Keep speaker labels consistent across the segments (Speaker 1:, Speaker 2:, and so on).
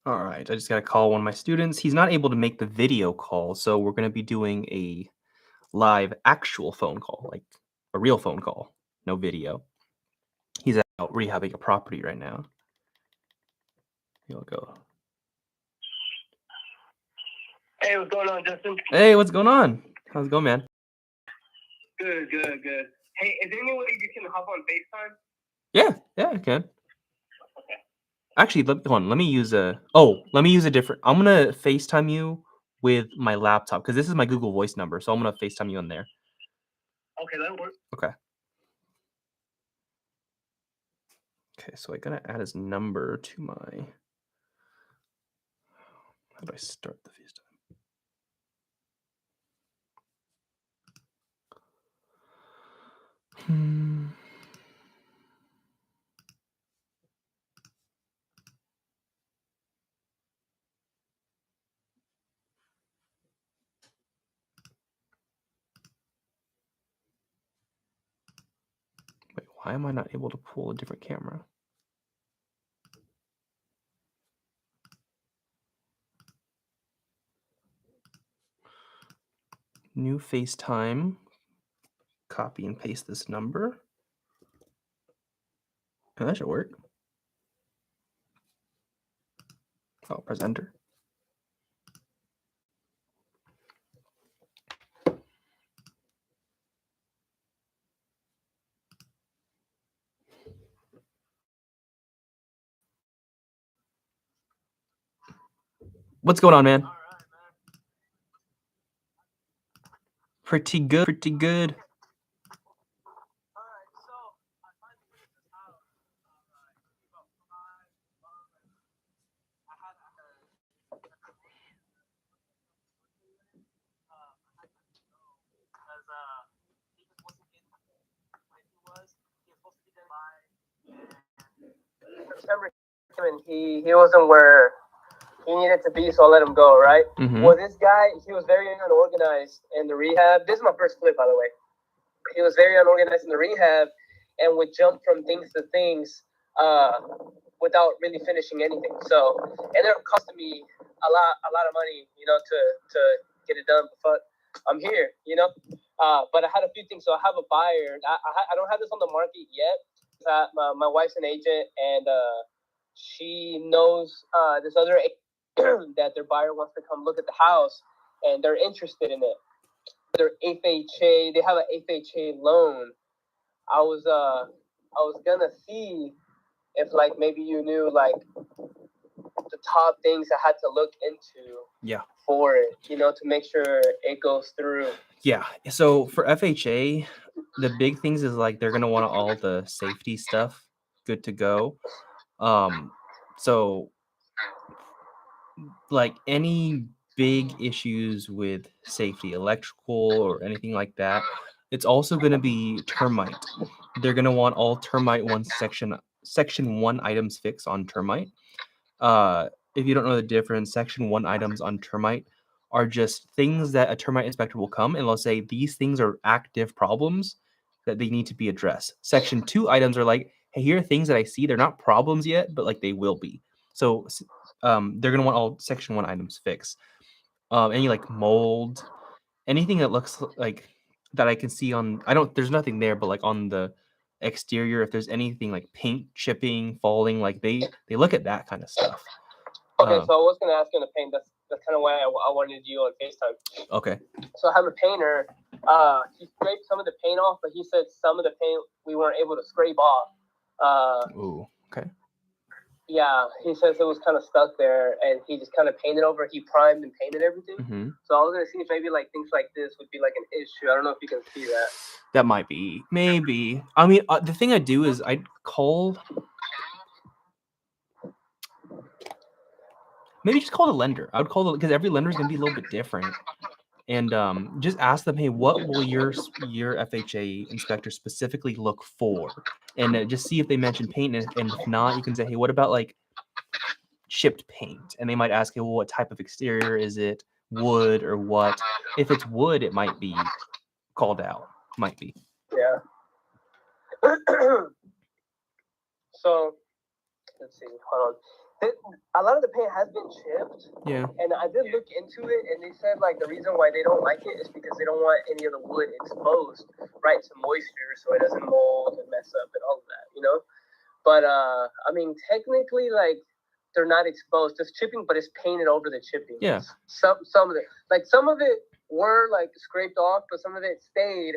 Speaker 1: All right, I just got to call one of my students. He's not able to make the video call, so we're going to be doing a live actual phone call, like a real phone call, no video. He's out rehabbing a property right now. He'll go.
Speaker 2: Hey, what's going on, Justin?
Speaker 1: Hey, what's going on? How's it going, man?
Speaker 2: Good. Hey, is there any way you can hop on FaceTime?
Speaker 1: Yeah, I can. Actually, hold on. Let me use a different. I'm gonna FaceTime you with my laptop because this is my Google Voice number, so I'm gonna FaceTime you on there.
Speaker 2: Okay, that'll work.
Speaker 1: Okay. Okay, so I gotta add his number to my. How do I start the FaceTime? Wait, why am I not able to pull a different camera? New FaceTime. Copy and paste this number. And that should work. Oh, press enter. What's going on, man?
Speaker 2: All right, man.
Speaker 1: Pretty good.
Speaker 2: All right, so I finally finished this house. About 5 months. I had because he just wasn't getting when he was supposed to be there by September came and he wasn't where he needed to be, so I let him go, right?
Speaker 1: Mhm.
Speaker 2: Well, this guy, he was very unorganized in the rehab. This is my first flip, by the way. He was very unorganized in the rehab and would jump from things to things without really finishing anything. So it ended up costing me a lot of money, to get it done. But I'm here, But I had a few things. So I have a buyer. I don't have this on the market yet. My wife's an agent, and she knows this other agent that their buyer wants to come look at the house, and they're interested in it. Their FHA, they have an FHA loan. I was gonna see if like maybe you knew like the top things I had to look into for it, to make sure it goes through.
Speaker 1: Yeah. So for FHA, the big things is like they're gonna want all the safety stuff good to go. So like any big issues with safety, electrical or anything like that, it's also gonna be termite. They're gonna want all termite section 1 items fixed on termite. If you don't know the difference, section 1 items on termite are just things that a termite inspector will come and they'll say these things are active problems that they need to be addressed. Section 2 items are like, hey, here are things that I see. They're not problems yet, but like they will be. So they're gonna want all section 1 items fixed. Any like mold, anything that looks like that I can see on. There's nothing there, but like on the exterior, if there's anything like paint chipping, falling, like they look at that kind of stuff.
Speaker 2: Okay, so I was gonna ask you on the paint. That's kind of why I wanted you on FaceTime.
Speaker 1: Okay.
Speaker 2: So I have a painter. He scraped some of the paint off, but he said some of the paint we weren't able to scrape off.
Speaker 1: Ooh. Okay.
Speaker 2: Yeah, he says it was kind of stuck there, and he just kind of painted over. He primed and painted everything.
Speaker 1: Mm-hmm.
Speaker 2: So I was gonna see if maybe like things like this would be like an issue. I don't know if you can see that.
Speaker 1: That might be. Maybe. I mean, the thing I do is I'd call. Maybe just call the lender. I would call because every lender is gonna be a little bit different. And just ask them, hey, what will your FHA inspector specifically look for? And just see if they mention paint. And if not, you can say, hey, what about like chipped paint? And they might ask you, well, what type of exterior is it? Wood or what? If it's wood, it might be called out. Might be.
Speaker 2: Yeah. So let's see. Hold on. a lot of the paint has been chipped.
Speaker 1: Yeah.
Speaker 2: And I did look into it, and they said like the reason why they don't like it is because they don't want any of the wood exposed, right, to moisture, so it doesn't mold and mess up and all of that, you know. But I mean, technically, like they're not exposed. It's chipping, but it's painted over the chipping.
Speaker 1: Yeah.
Speaker 2: Some of it, like some of it were like scraped off, but some of it stayed.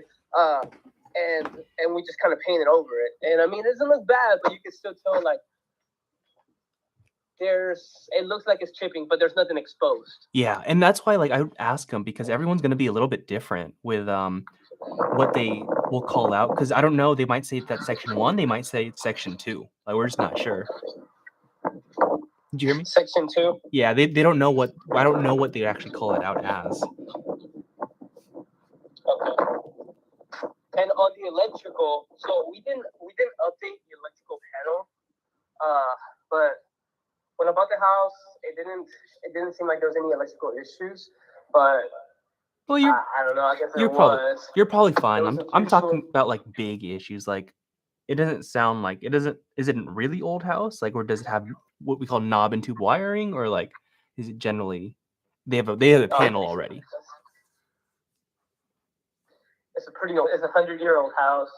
Speaker 2: And we just kind of painted over it. And I mean, it doesn't look bad, but you can still tell like it looks like it's chipping, but there's nothing exposed.
Speaker 1: Yeah, and that's why, like, I would ask them because everyone's gonna be a little bit different with, what they will call out. Because I don't know, they might say that's section 1, they might say it's section 2. Like, we're just not sure. Did you hear me?
Speaker 2: Section 2?
Speaker 1: Yeah, they don't know what I don't know what they actually call it out as.
Speaker 2: Okay. And on the electrical, so we didn't update the electrical panel, but when I bought the house, it didn't seem like there was any electrical issues, but
Speaker 1: Well,
Speaker 2: I don't know. I guess
Speaker 1: you're probably fine. I'm talking about, like, big issues, like, it doesn't sound like is it a really old house? Like, or does it have what we call knob and tube wiring, or, like, is it generally they have a panel already?
Speaker 2: It's a 100-year-old house.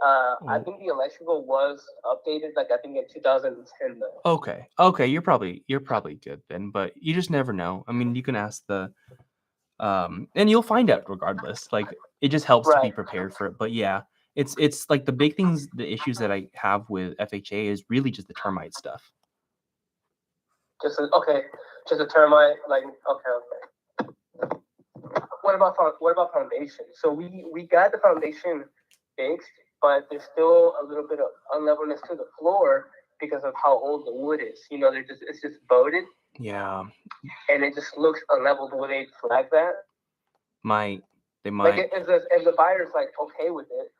Speaker 2: I think the electrical was updated, like I think in 2010 though.
Speaker 1: Okay, you're probably good then, but you just never know. I mean, you can ask the and you'll find out regardless. Like, it just helps to be prepared for it. But yeah, it's like the big things, the issues that I have with FHA is really just the termite stuff.
Speaker 2: Just a termite, like okay. What about foundation? So we got the foundation fixed, but there's still a little bit of unlevelness to the floor because of how old the wood is. You know, it's just bowed.
Speaker 1: Yeah.
Speaker 2: And it just looks unleveled. Will they flag that?
Speaker 1: They might.
Speaker 2: Like, if the buyer's like okay with it,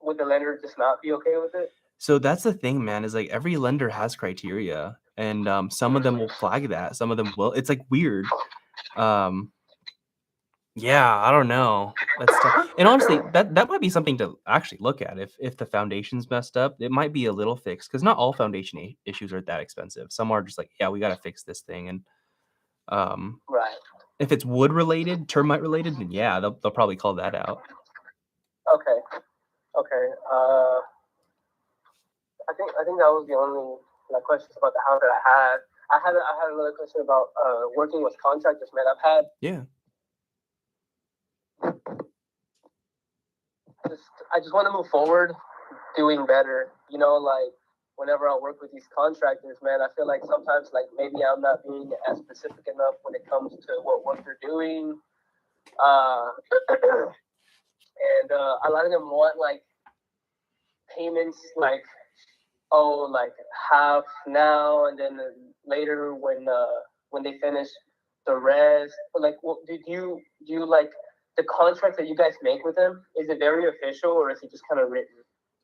Speaker 2: would the lender just not be okay with it?
Speaker 1: So that's the thing, man, is like every lender has criteria, and some of them will flag that, some of them will. It's like weird. Yeah, I don't know. That's tough. And honestly, that might be something to actually look at. If the foundation's messed up, it might be a little fixed because not all foundation issues are that expensive. Some are just like, yeah, we got to fix this thing. And
Speaker 2: right.
Speaker 1: If it's wood related, termite related, then yeah, they'll probably call that out.
Speaker 2: Okay. I think that was the only questions about the house that I had. I had another question about working with contractors, man. I just want to move forward, doing better. You know, like whenever I work with these contractors, man, I feel like sometimes like maybe I'm not being as specific enough when it comes to what work they're doing. And a lot of them want like payments like like half now and then later when they finish the rest. Like, do you like the contract that you guys make with them? Is it very official or is it just kind of written?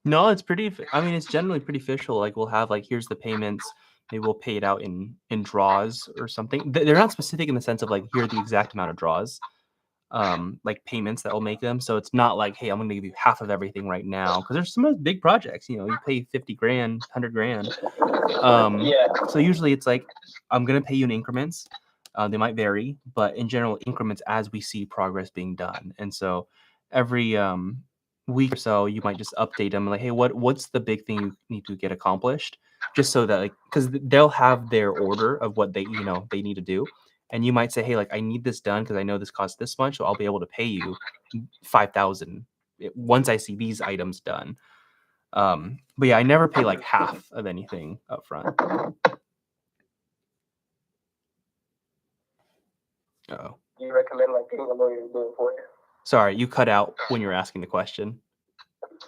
Speaker 1: No, it's it's generally pretty official. Like, we'll have like, here's the payments. Maybe we'll pay it out in draws or something. They're not specific in the sense of like, here are the exact amount of draws, like payments that will make them. So it's not like, hey, I'm going to give you half of everything right now. Because there's some big projects, you pay 50 grand, 100 grand. So usually it's like, I'm going to pay you in increments. They might vary, but in general, increments as we see progress being done. And so every week or so, you might just update them like, hey, what's the big thing you need to get accomplished, just so that, like, because they'll have their order of what they need to do, and you might say, hey, like, I need this done because I know this costs this much, so I'll be able to pay you 5,000 once I see these items done. But yeah, I never pay like half of anything up front. Uh-oh.
Speaker 2: Do you recommend like getting a lawyer to do it for you?
Speaker 1: Sorry, you cut out when you were asking the question.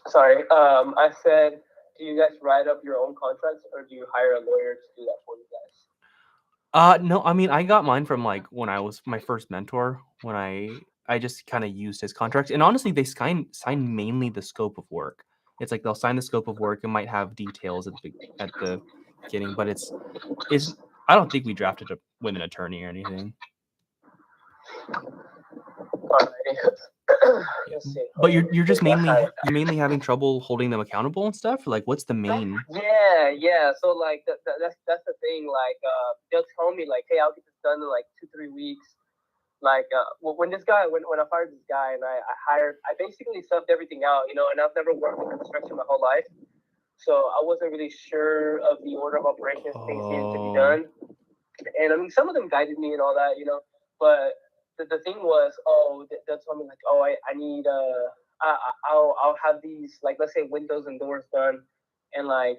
Speaker 2: Sorry, I said, do you guys write up your own contracts or do you hire a lawyer to do that for you guys?
Speaker 1: No, I mean, I got mine from like when I was my first mentor, when I just kind of used his contracts. And honestly, they sign mainly the scope of work. It's like they'll sign the scope of work and might have details at the beginning, but it's I don't think we drafted with an attorney or anything.
Speaker 2: Alrighty.
Speaker 1: Yeah.
Speaker 2: Let's see.
Speaker 1: But
Speaker 2: Oh,
Speaker 1: you're just
Speaker 2: what time?
Speaker 1: you're mainly having trouble holding them accountable and stuff? Or like what's the main
Speaker 2: Yeah. So like that's the thing. Like they'll tell me like, hey, I'll get this done in like 2 3 weeks. Like when this guy when I fired this guy and I basically subbed everything out, you know, and I've never worked in construction my whole life, so I wasn't really sure of the order of operations things needed to be
Speaker 1: Oh,
Speaker 2: done. And I mean, some of them guided me and all that, you know. But the thing was, oh, they'll tell me like, oh, I need I'll have these like let's say windows and doors done in like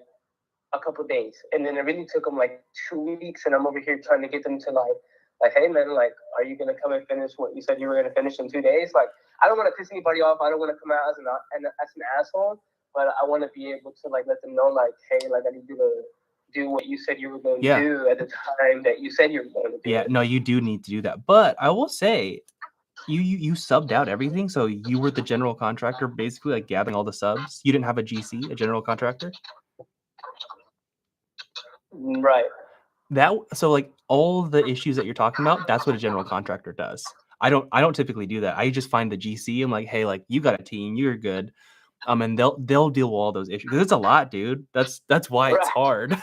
Speaker 2: a couple of days, and then it really took them like 2 weeks, and I'm over here trying to get them to like hey man, like are you gonna come and finish what you said you were gonna finish in 2 days? Like I don't want to piss anybody off. I don't want to come out as an asshole, but I want to be able to like let them know like hey, like I need you to do what you said you were going to
Speaker 1: yeah.
Speaker 2: do at the time that you said you were going to do
Speaker 1: Yeah,
Speaker 2: it.
Speaker 1: no, you do need to do that. But I will say you subbed out everything, so you were the general contractor basically like gathering all the subs. You didn't have a GC, a general contractor?
Speaker 2: Right.
Speaker 1: That so like all the issues that you're talking about, that's what a general contractor does. I don't typically do that. I just find the GC. I'm like, hey, like you got a team, you're good. And they'll deal with all those issues because it's a lot, dude. That's why it's
Speaker 2: Right.
Speaker 1: hard.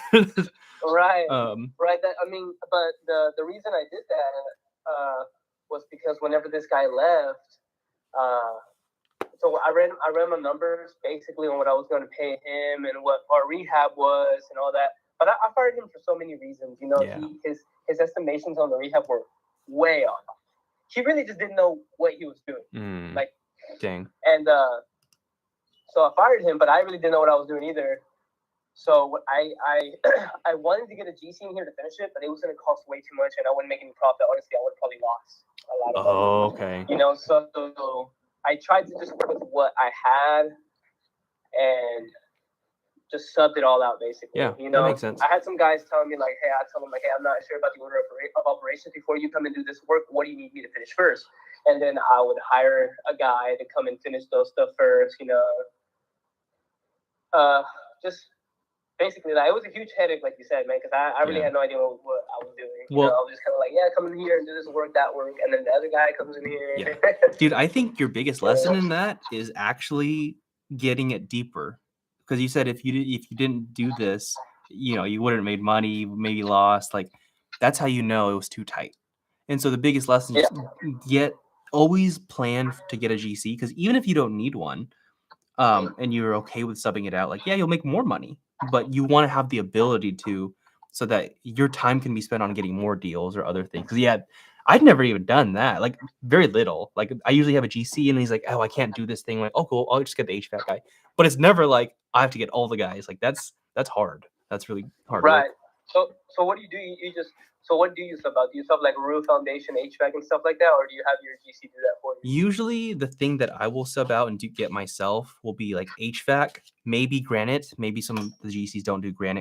Speaker 2: Right.
Speaker 1: um,
Speaker 2: Right. That I mean, but the reason I did that was because whenever this guy left, uh, so I ran my numbers basically on what I was going to pay him and what our rehab was and all that. But I fired him for so many reasons. You know,
Speaker 1: yeah.
Speaker 2: his estimations on the rehab were way off. He really just didn't know what he was doing. Like,
Speaker 1: Dang.
Speaker 2: and so I fired him, but I really didn't know what I was doing either. So I wanted to get a GC in here to finish it, but it was going to cost way too much, and I wouldn't make any profit. Honestly, I would have probably lost a lot of money.
Speaker 1: Oh, okay.
Speaker 2: You know, so I tried to just work with what I had and just subbed it all out, basically.
Speaker 1: Yeah,
Speaker 2: You
Speaker 1: that
Speaker 2: know,
Speaker 1: makes sense.
Speaker 2: I had some guys telling me like, hey, I tell them like, hey, I'm not sure about the order of operations. Before you come and do this work, what do you need me to finish first? And then I would hire a guy to come and finish those stuff first. You know, just basically like, it was a huge headache, like you said, man, because I really
Speaker 1: Yeah.
Speaker 2: had no idea what I was doing. You
Speaker 1: Well-
Speaker 2: know, I was just kind of like, yeah, come in here and do this work, that work, and then the other guy comes in here.
Speaker 1: Yeah. Dude, I think your biggest lesson in that is actually getting it deeper. Because you said if you didn't do this, you know, you wouldn't have made money, you maybe lost. Like that's how you know it was too tight. And so the biggest lesson is just always plan to get a GC because even if you don't need one, and you're okay with subbing it out, like yeah, you'll make more money, but you want to have the ability to, so that your time can be spent on getting more deals or other things. Because yeah, I'd never even done that, like very little. Like I usually have a GC and he's like, oh, I can't do this thing. I'm like, oh, cool, I'll just get the HVAC guy. But it's never like I have to get all the guys. Like that's hard. That's really hard
Speaker 2: Right.
Speaker 1: work.
Speaker 2: So what do you do? You just so what do you sub out? Do you sub like roof, foundation, HVAC, and stuff like that, or do you have your GC do that for you?
Speaker 1: Usually the thing that I will sub out and do get myself will be like HVAC, maybe granite. Maybe some of the GCs don't do granite